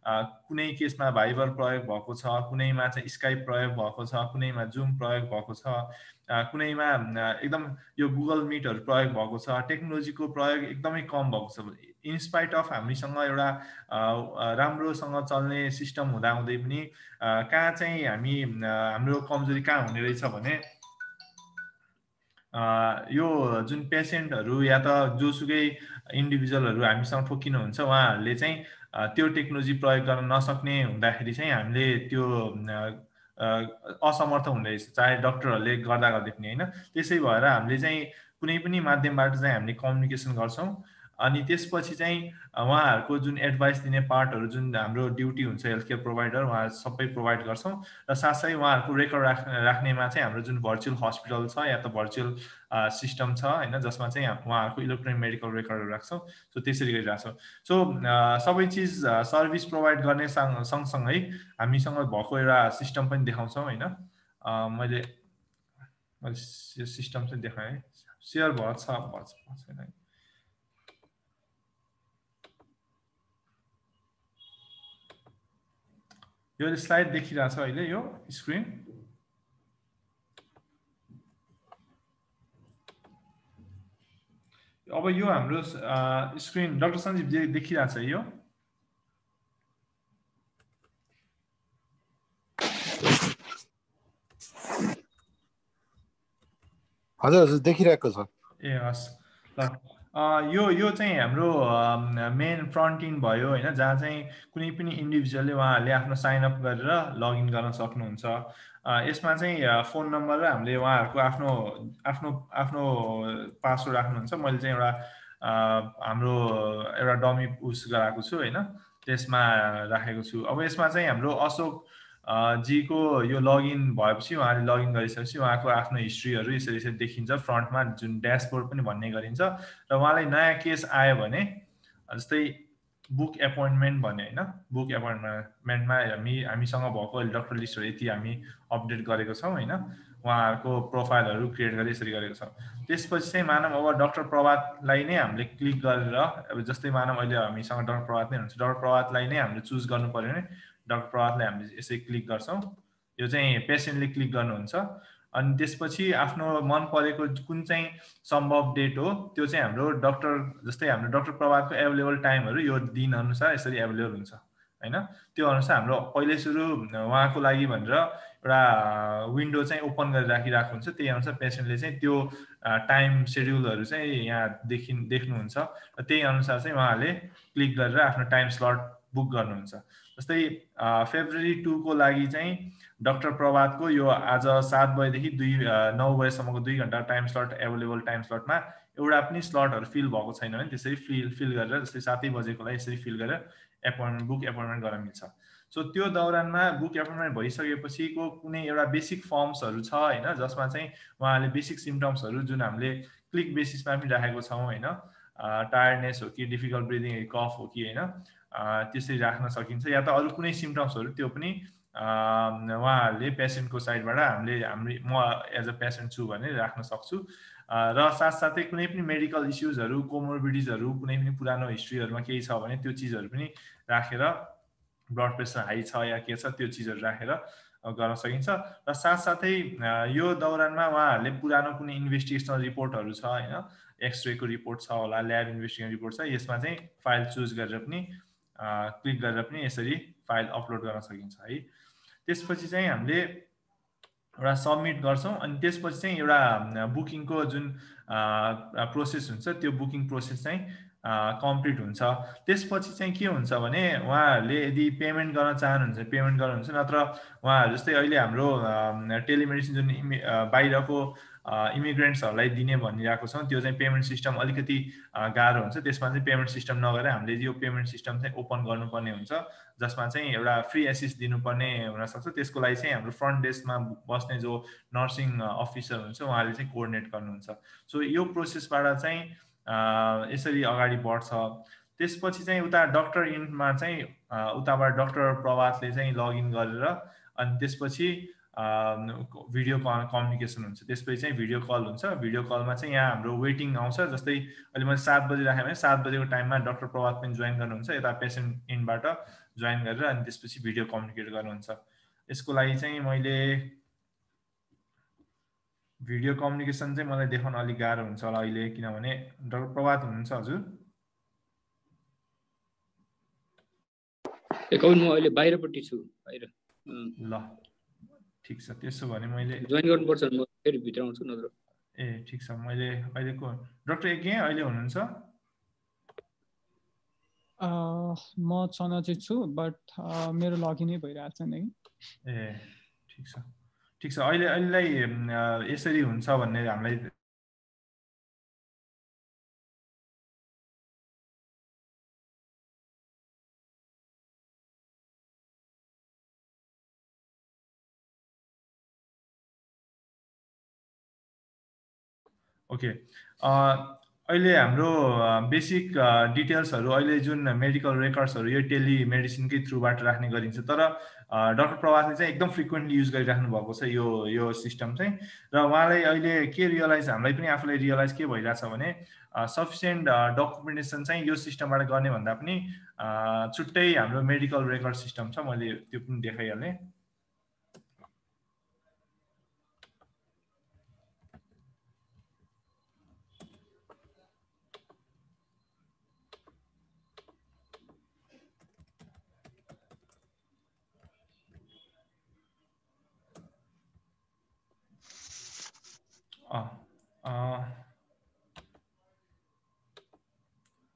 E: कुनै केसमा भाइबर प्रयोग भएको छ कुनैमा चाहिँ स्काइप प्रयोग भएको छ कुनैमा जुम प्रयोग भएको छ कुनैमा एकदम यो गुगल मिटहरू प्रयोग भएको छ टेक्नोलोजीको प्रयोग एकदमै कम भएको छ इन्स्पाइट अफ हामीसँग एउटा राम्रोसँग चल्ने सिस्टम हुँदाहुँदै पनि कहाँ चाहिँ हाम्रो कमजोरी कहाँ हुने रहेछ भने यो जुन पेसेन्टहरू या त जोसुकै इन्डिभिजुअलहरू हामीसँग ठोकिनुहुन्छ उहाँहरूले चाहिँ त्यो टेक्नोलोजी प्रयोग गर्न नसक्ने हुँदाखेरि चाहिँ हामीले त्यो असमर्थ हुँदै रहेछ चाहे डक्टरहरूले गर्दा पनि होइन त्यसै भएर हामीले चाहिँ कुनै पनि माध्यमबाट चाहिँ हामीले कम्युनिकेसन गर्छौँ अनि त्यसपछि चाहिँ उहाँहरूको जुन एडभाइस दिने पार्टहरू जुन हाम्रो ड्युटी हुन्छ हेल्थ केयर प्रोभाइडर उहाँहरू सबै प्रोभाइड गर्छौँ र साथसाथै उहाँहरूको रेकर्ड राख्नेमा चाहिँ हाम्रो जुन भर्चुअल हस्पिटल छ या त भर्चुअल सिस्टम छ होइन जसमा चाहिँ उहाँहरूको इलेक्ट्रोनिक मेडिकल रेकर्डहरू राख्छौँ सो त्यसरी गरिरहेछौँ सो सबै चिज सर्भिस प्रोभाइड गर्ने सँगसँगै हामीसँग भएको एउटा सिस्टम पनि देखाउँछौँ होइन मैले यो सिस्टम चाहिँ देखाएँ सेयर भएको छैन यो स्लाइड देखिरहेछ अहिले यो स्क्रिन अब यो हाम्रो स्क्रिन डाक्टर सञ्जीव देखिरहेछ यो
F: हजुर देखिरहेको छ
E: ए हस् ल यो चाहिँ हाम्रो मेन फ्रन्ट इन्ड भयो होइन जहाँ चाहिँ कुनै पनि इन्डिभिजुअलले उहाँहरूले आफ्नो साइन अप गरेर लगइन गर्न सक्नुहुन्छ यसमा चाहिँ फोन नम्बर र हामीले उहाँहरूको आफ्नो पासवर्ड राख्नुहुन्छ मैले चाहिँ एउटा हाम्रो एउटा डमी उस गराएको छु होइन त्यसमा राखेको छु अब यसमा चाहिँ हाम्रो अशोक जीको यो लगइन भएपछि उहाँले लगइन गरिसकेपछि उहाँको आफ्नो हिस्ट्रीहरू यसरी देखिन्छ फ्रन्टमा, जुन ड्यासबोर्ड पनि भन्ने गरिन्छ। र उहाँलाई नयाँ केस आयो भने जस्तै बुक एपोइन्टमेन्ट भन्यो होइन, बुक एपोइन्टमेन्टमा हामीसँग भएको अहिले डक्टर लिस्टहरू यति हामी अपडेट गरेको छौँ होइन, उहाँहरूको प्रोफाइलहरू क्रिएट गरेर यसरी गरेको छौँ। त्यसपछि चाहिँ मानव अब डक्टर प्रभातलाई नै हामीले क्लिक गरेर, अब जस्तै मानव अहिले हामीसँग डक्टर प्रभात नै हुनुहुन्छ, डक्टर प्रभातलाई नै हामीले चुज गर्नु पऱ्यो भने डक्टर प्रभातलाई हामीले यसरी क्लिक गर्छौँ। यो चाहिँ पेसेन्टले क्लिक गर्नुहुन्छ। अनि त्यसपछि आफ्नो मन परेको कुन चाहिँ सम्भव डेट हो त्यो चाहिँ हाम्रो डक्टर, जस्तै हाम्रो डक्टर प्रभातको एभाइलेबल टाइमहरू यो दिन अनुसार यसरी एभाइलेबल हुन्छ होइन। त्यो अनुसार हाम्रो पहिले सुरु उहाँको लागि भनेर एउटा विन्डो चाहिँ ओपन गरेर राखिरहेको हुन्छ। त्यही अनुसार पेसेन्टले चाहिँ त्यो टाइम सेड्युलहरू चाहिँ यहाँ देख्नुहुन्छ र त्यही अनुसार चाहिँ उहाँहरूले क्लिक गरेर आफ्नो टाइम स्लट बुक गर्नुहुन्छ। जस्तै फेब्रुअरी 2 को लागि चाहिँ डक्टर प्रभातको यो आज 7 बजेदेखि 9 बजेसम्मको 2 घण्टा टाइम स्लट एभाइलेबल टाइम स्लटमा एउटा पनि स्लटहरू फिल भएको छैन भने त्यसरी फिल गरेर, जस्तै 7 बजेको लागि यसरी फिल गरेर बुक एपोइन्टमेन्ट गर्न मिल्छ। सो त्यो दौरानमा बुक एपोइन्टमेन्ट भइसकेपछिको कुनै एउटा बेसिक फर्म्सहरू छ होइन, जसमा चाहिँ उहाँहरूले बेसिक सिम्टम्सहरू जुन हामीले क्लिक बेसिसमा पनि राखेको छौँ होइन, टायर्डनेस हो कि डिफिकल्ट ब्रिदिङ कफ हो कि होइन, त्यसरी राख्न सकिन्छ। या त अरू कुनै सिम्टम्सहरू त्यो पनि उहाँहरूले पेसेन्टको साइडबाट म एज अ पेसेन्ट छु भने राख्न सक्छु। र साथसाथै कुनै पनि मेडिकल इस्युजहरू, कोमोर्बिडिजहरू, कुनै पनि पुरानो हिस्ट्रीहरूमा केही छ भने त्यो चिजहरू पनि राखेर, ब्लड प्रेसर हाई छ या के छ त्यो चिजहरू राखेर गर्न सकिन्छ। र साथसाथै यो दौरानमा उहाँहरूले पुरानो कुनै इन्भेस्टिगेसनल रिपोर्टहरू छ होइन, एक्सरेको रिपोर्ट छ होला, ल्याब इन्भेस्टिगेसन रिपोर्ट छ, यसमा चाहिँ फाइल चुज गरेर पनि क्लिक गरेर पनि यसरी फाइल अपलोड गर्न सकिन्छ है। त्यसपछि चाहिँ हामीले एउटा सबमिट गर्छौँ। अनि त्यसपछि चाहिँ एउटा बुकिङको जुन प्रोसेस हुन्छ त्यो बुकिङ प्रोसेस चाहिँ कम्प्लिट हुन्छ। त्यसपछि चाहिँ के हुन्छ भने उहाँहरूले यदि पेमेन्ट गर्न चाहनुहुन्छ पेमेन्ट गर्नुहुन्छ, नत्र उहाँहरू जस्तै अहिले हाम्रो टेलिमेडिसिन जुन बाहिरको इमिग्रेन्ट्सहरूलाई दिने भनिरहेको छौँ, त्यो चाहिँ पेमेन्ट सिस्टम अलिकति गाह्रो हुन्छ। त्यसमा चाहिँ पेमेन्ट सिस्टम नगरेर हामीले यो पेमेन्ट सिस्टम चाहिँ ओपन गर्नुपर्ने हुन्छ, जसमा चाहिँ एउटा फ्री एसिस्ट दिनुपर्ने हुनसक्छ। त्यसको लागि चाहिँ हाम्रो फ्रन्ट डेस्कमा बस्ने जो नर्सिङ अफिसर हुन्छ उहाँले चाहिँ कोअर्डिनेट गर्नुहुन्छ। सो यो प्रोसेसबाट चाहिँ यसरी अगाडि बढ्छ। त्यसपछि चाहिँ उता डक्टर इनमा चाहिँ उताबाट डक्टर प्रभातले चाहिँ लगइन गरेर अनि त्यसपछि भिडियो कम्युनिकेसन हुन्छ। त्यसपछि चाहिँ भिडियो कल हुन्छ। भिडियो कलमा चाहिँ यहाँ हाम्रो वेटिङ आउँछ। जस्तै अहिले मैले 7 बजे राखेँ भने 7 बजेको टाइममा डक्टर प्रभात पनि जोइन गर्नुहुन्छ, यता पेसेन्ट इनबाट जोइन गरेर अनि त्यसपछि भिडियो कम्युनिकेट गर्नुहुन्छ। यसको लागि चाहिँ मैले भिडियो कम्युनिकेसन चाहिँ मलाई देखाउन अलिक गाह्रो हुन्छ होला अहिले, किनभने डक्टर प्रभात हुनुहुन्छ हजुर?
G: एकाउन्ट म अहिले बाहिरपट्टि छु, बाहिर।
E: ल ठिक छ, त्यसो भने मैले
G: जोइन गर्नुपर्छ, म फेरि भित्र आउँछु नत्र।
E: ए ठिक छ, मैले अहिलेको डक्टर यज्ञ अहिले हुनुहुन्छ?
H: म छन चाहिँ छु, बट मेरो लगइन नै भइरहेको छैन कि।
E: ए ठिक छ ठिक छ, अहिलेलाई यसरी हुन्छ भन्ने हामीलाई ओके। अहिले हाम्रो बेसिक डिटेल्सहरू अहिले जुन मेडिकल रेकर्ड्सहरू यो टेलिमेडिसिनकै थ्रुबाट राख्ने गरिन्छ, तर डक्टर प्रभातले चाहिँ एकदम फ्रिक्वेन्टली युज गरिराख्नु भएको छ यो सिस्टम चाहिँ। र उहाँलाई अहिले के रियलाइज, हामीलाई पनि आफूलाई रियलाइज के भइरहेछ भने सफिसियन्ट डकुमेन्टेसन चाहिँ यो सिस्टमबाट गर्ने भन्दा पनि छुट्टै हाम्रो मेडिकल रेकर्ड सिस्टम छ, मैले त्यो पनि देखाइहालेँ।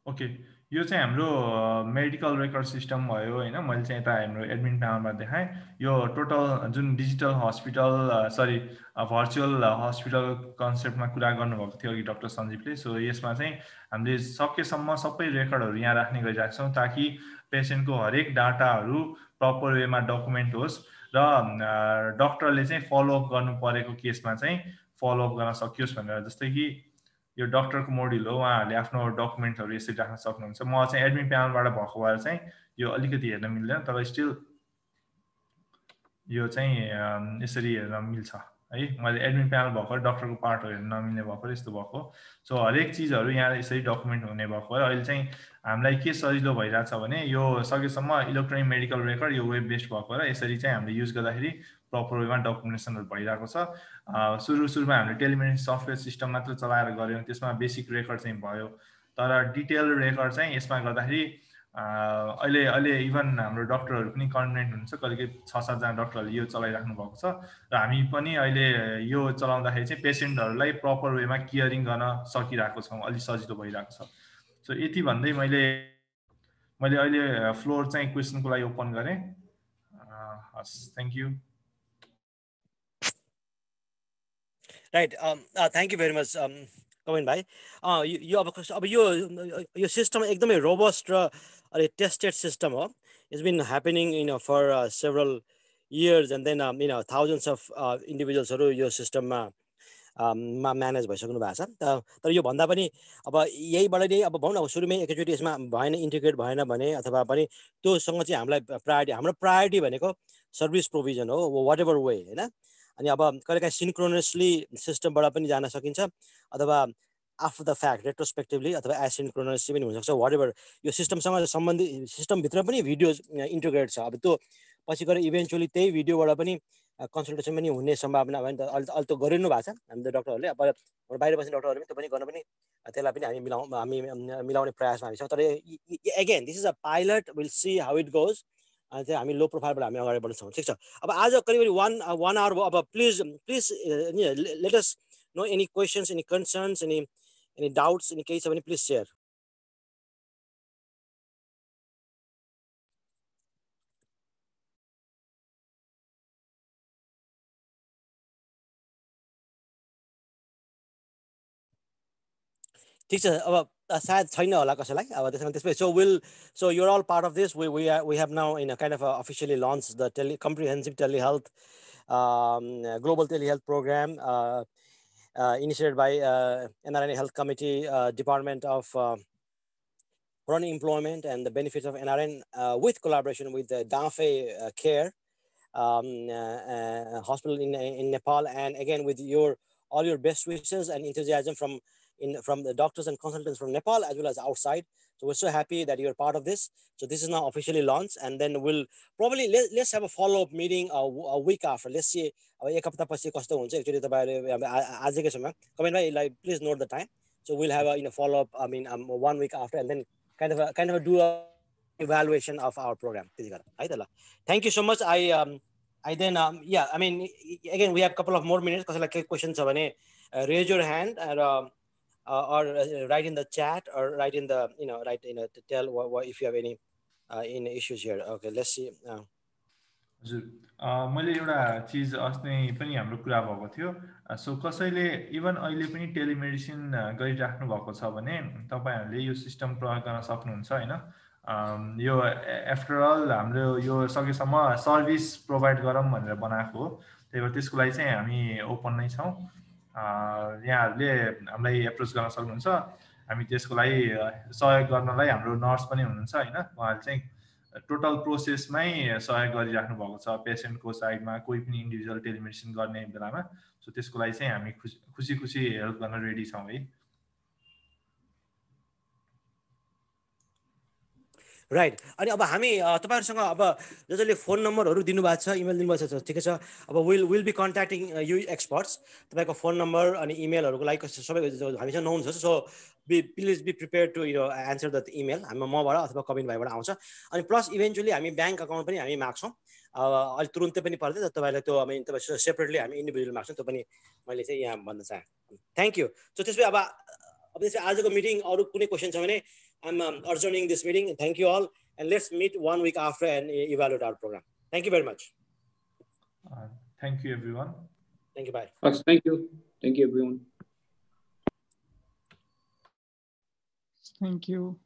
E: ओके, यो चाहिँ हाम्रो मेडिकल रेकर्ड सिस्टम भयो होइन। मैले चाहिँ यता हाम्रो एडमिन प्यानलमा देखाएँ। यो टोटल जुन डिजिटल हस्पिटल भर्चुअल हस्पिटल कन्सेप्टमा कुरा गर्नुभएको थियो अघि डक्टर सञ्जीवले। सो यसमा चाहिँ हामीले सकेसम्म सबै रेकर्डहरू यहाँ राख्ने गरिरहेको छौँ, ताकि पेसेन्टको हरेक डाटाहरू प्रपर वेमा डकुमेन्ट होस्। र डक्टरले चाहिँ फलोअप गर्नु परेको केसमा चाहिँ फलोअप गर्न सकियोस् भनेर। जस्तै कि यो डक्टरको मोड्युल हो, उहाँहरूले आफ्नो डकुमेन्टहरू यसरी राख्न सक्नुहुन्छ। म चाहिँ एडमिन प्यानलबाट भएको भएर चाहिँ यो अलिकति हेर्न मिल्दैन, तर स्टिल यो चाहिँ यसरी हेर्न मिल्छ है। मैले एडमिन प्यानल भएको डक्टरको पार्टहरू हेर्न नमिल्ने भएको यस्तो भएको। सो हरेक चिजहरू यहाँ यसरी डकुमेन्ट हुने भएको भएर अहिले चाहिँ हामीलाई के सजिलो भइरहेछ भने यो सकेसम्म इलेक्ट्रोनिक मेडिकल रेकर्ड यो वेब बेस्ड भएको भएर यसरी चाहिँ हामीले युज गर्दाखेरि प्रपर वेमा डकुमेन्टेसनहरू भइरहेको छ। सुरुमा हामीले टेलिमेडिसिन सफ्टवेयर सिस्टम मात्र चलाएर गऱ्यौँ, त्यसमा बेसिक रेकर्ड चाहिँ भयो, तर डिटेल रेकर्ड चाहिँ यसमा गर्दाखेरि अहिले इभन हाम्रो डक्टरहरू पनि कन्फिडेन्ट हुनुहुन्छ। कहिले 6-7 जना डक्टरहरूले यो चलाइराख्नु भएको छ र हामी पनि अहिले यो चलाउँदाखेरि चाहिँ पेसेन्टहरूलाई प्रपर वेमा केयरिङ गर्न सकिरहेको छौँ, अलि सजिलो भइरहेको छ। सो यति भन्दै मैले अहिले फ्लोर चाहिँ क्वेसनको लागि ओपन गरेँ। हस्, thank you.
A: Right, thank you very much comment भाइ। यो अब यो सिस्टम एकदमै रोबस्ट र अलि टेस्टेड सिस्टम हो। It's been happening for several years and then thousands of इन्डिभिजुअल्सहरू यो सिस्टममा म्यानेज भइसक्नु भएको छ। तर यो भन्दा पनि अब यहीबाट नै अब भनौँ न सुरुमै एकैचोटि यसमा भएन, इन्टिग्रेट भएन भने अथवा पनि त्योसँग चाहिँ हामीलाई हाम्रो प्रायोरिटी भनेको सर्भिस प्रोभिजन हो, वाट एभर वे होइन। अनि अब कहिलेकाहीँ सिन्क्रोनसली सिस्टमबाट पनि जान सकिन्छ अथवा आफ्टर द फ्याक्ट रेट्रोस्पेक्टिभली अथवा एसिन्क्रोनसली पनि हुनसक्छ, वाट एभर। यो सिस्टमसँग सम्बन्धित सिस्टमभित्र पनि भिडियोज इन्टिग्रेट छ। अब त्यो पछि गएर इभेन्चुअली त्यही भिडियोबाट पनि कन्सल्टेसन पनि हुने सम्भावना भयो नि त। अहिले त गरिनु भएको छ हामी त डक्टरहरूले, अब बाहिर बस्ने डक्टरहरूले त्यो पनि गर्न पनि त्यसलाई पनि हामी मिलाउने प्रयासमा हामी छौँ। तर again this is a pilot, will see how it goes. अनि चाहिँ हामी लो प्रोफाइलबाट हामी अगाडि बढ्न सक्छौँ। ठिक छ, अब आज करिब 1 आवर भयो। अब please let us know any questions, any concerns, any doubts, any केही छ भने प्लिज सेयर। ठिक छ, अब सायद छैन होला कसैलाई अब त्यसमै। So you're all part of this. We have now kind of officially launched the comprehensive telehealth global telehealth program initiated by NRN Health Committee, Department of Chronic Employment and the Benefits of NRN with collaboration with the Danfe Care hospital in Nepal, and again with all your best wishes and enthusiasm from the doctors and consultants from Nepal as well as outside. So we're so happy that you're part of this. So this is now officially launched, and then we'll probably let's have a follow-up meeting a week after. Let's see एक हप्ता पछि कस्तो हुन्छ actually तपाईहरु आजकै समय comment भाइ like please note the time. So we'll have a follow-up 1 week after, and then kind of do a evaluation of our program. Thank you so much. I then yeah, I mean again we have a couple of more minutes because like questions raise your hand or write in the chat or write in the to tell what if you have any issues here. Okay, let's see.
E: हजुर, मैले एउटा चिज अस्ति पनि हाम्रो कुरा भएको थियो। सो कसैले इभन अहिले पनि टेलिमेडिसिन गरिराख्नु भएको छ भने तपाईहरुले यो सिस्टम प्रयोग गर्न सक्नुहुन्छ हैन। यो आफ्टर अल हाम्रो यो सकेसम्म सर्भिस प्रोवाइड गरौँ भनेर बनाएको हो। त्यही भएर त्यसको लागि चाहिँ हामी ओपन नै छौं। यहाँहरुले हामीलाई एप्रोच गर्न सक्नुहुन्छ। हामी त्यसको लागि सहयोग गर्नलाई हाम्रो नर्स पनि हुनुहुन्छ हैन। उहाँहरुले चाहिँ टोटल प्रोसेसमै सहयोग गरिराख्नु भएको छ पेशेन्टको साइडमा, कोही पनि इन्डिभिजुअल टेलिमेडिसिन गर्ने बेलामा। सो त्यसको लागि चाहिँ हामी खुसी हेल्प गर्न रेडी छौं है।
A: राइट, अनि अब हामी तपाईहरुसँग अब जसले फोन नम्बरहरु दिनुभएको छ, इमेल दिनुभएको छ, ठिकै छ। अब will be contacting you experts. तपाईको फोन नम्बर अनि इमेलहरुको लागि सबै हामीसँग नहुन्छ। So please be prepare to answer the email. हामी मबाट अथवा कविन भाइबाट आउँछ। अनि प्लस इभेन्चुअली हामी ब्याङ्क अकाउन्ट पनि हामी माग्छौँ। अहिले तुरुन्तै पनि पर्दैन, तपाईलाई त्यो तपाईँ सेपरेटली हामी इन्डिभिजुअल माग्छौँ। त्यो पनि मैले चाहिँ यहाँ भन्न चाहे। Thank you. सो त्यसपछि अब त्यसपछि आजको मिटिङ अरु कुनै क्वेसन छ भने I'm adjourning this meeting. Thank you all, and let's meet 1 week after and evaluate our program. Thank you very much.
E: Thank you, everyone.
A: Thank you. Bye.
G: Thank you. Thank you, everyone.
H: Thank you.